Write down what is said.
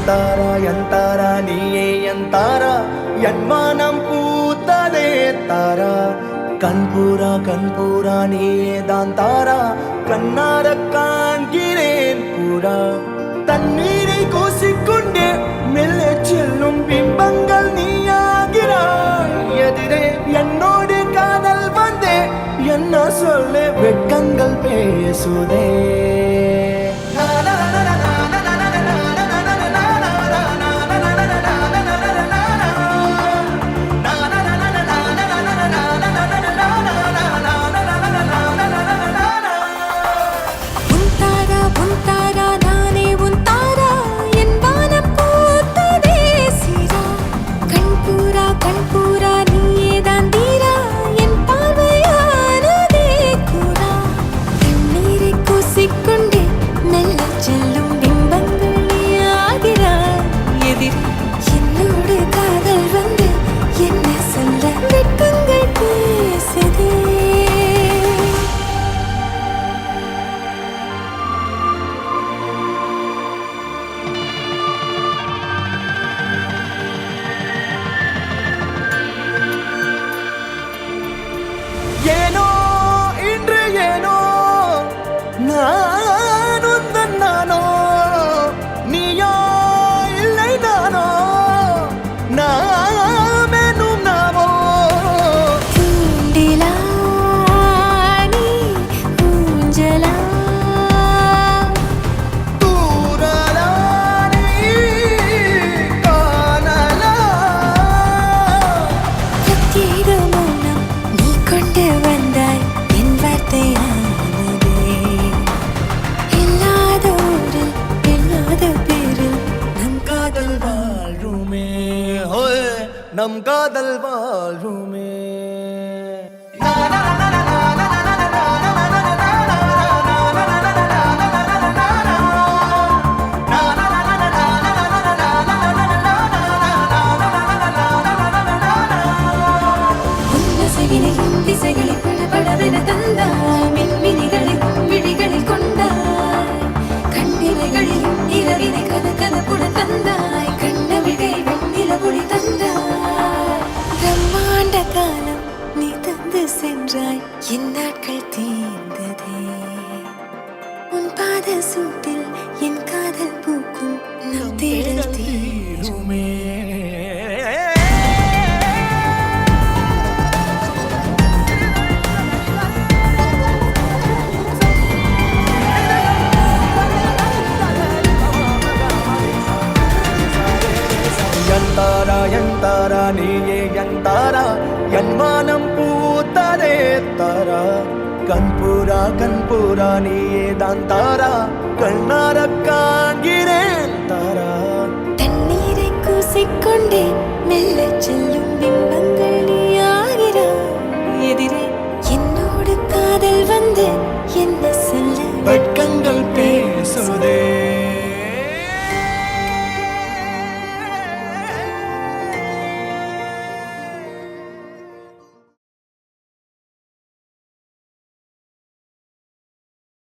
எந்தாரா நீயே எந்தாரா என் மனம் பூத்ததே தாரா கண்பூரா நீயே தான் தாரா கண்ணார காண்கிறேன் பூரா தண்ணீரை கூசிக்கொண்டே மெல்ல செல்லும் பிம்பங்கள் நீயாகிறாய் எதிரே என்னோடு காதல் வந்தே என்ன சொல்ல வெட்கங்கள் பேசுதே ஏனோ இன்று ஏனோ நான் உந்தன் நானோ நீயோ இல்லை நானோ நாமெனும் நாமோ தூண்டிலா நீ ஊஞ்சலா தூரலா நீ காணலா பிரத்யேக மௌனம் நீ கொண்டு வந்தாய் என் வார்த்தையானதே இல்லாத ஊரில் இல்லாத பேரில் நம் காதல் வாழ்வுமே ஹோய் நம் காதல் வாழ்வுமே உன்னசையினையும் திசைகளை படபடவென தந்தாய் மின்மினிகளில் விழிகளில் கொண்டாய் கண்ணிமைகளிலும் இரவினை கதகதப்புட தந்தாய் கண்ணவிழை வெண்ணில ஒளி தந்தாய் பிரம்மாண்ட காலம் நீ தந்து சென்றாய் என் நாட்கள் தீர்ந்ததே உன் பாத சூட்டில் என் காதல் பூக்கும் நம் தேடல் தீருமே எந்தாரா நீயே எந்தாரா என் மனம் பூத்ததே தாரா கண்பூரா நீயே தான் தாரா கண்ணார காண்கிறேன் தாரா தண்ணீரை கூசிக்கொண்டே மெல்ல செல்லும் பிம்பங்கள் நீயாகிறாய் எதிரே என்னோடு காதல் வந்து என்ன சொல்ல வெட்கங்கள் பேசுதே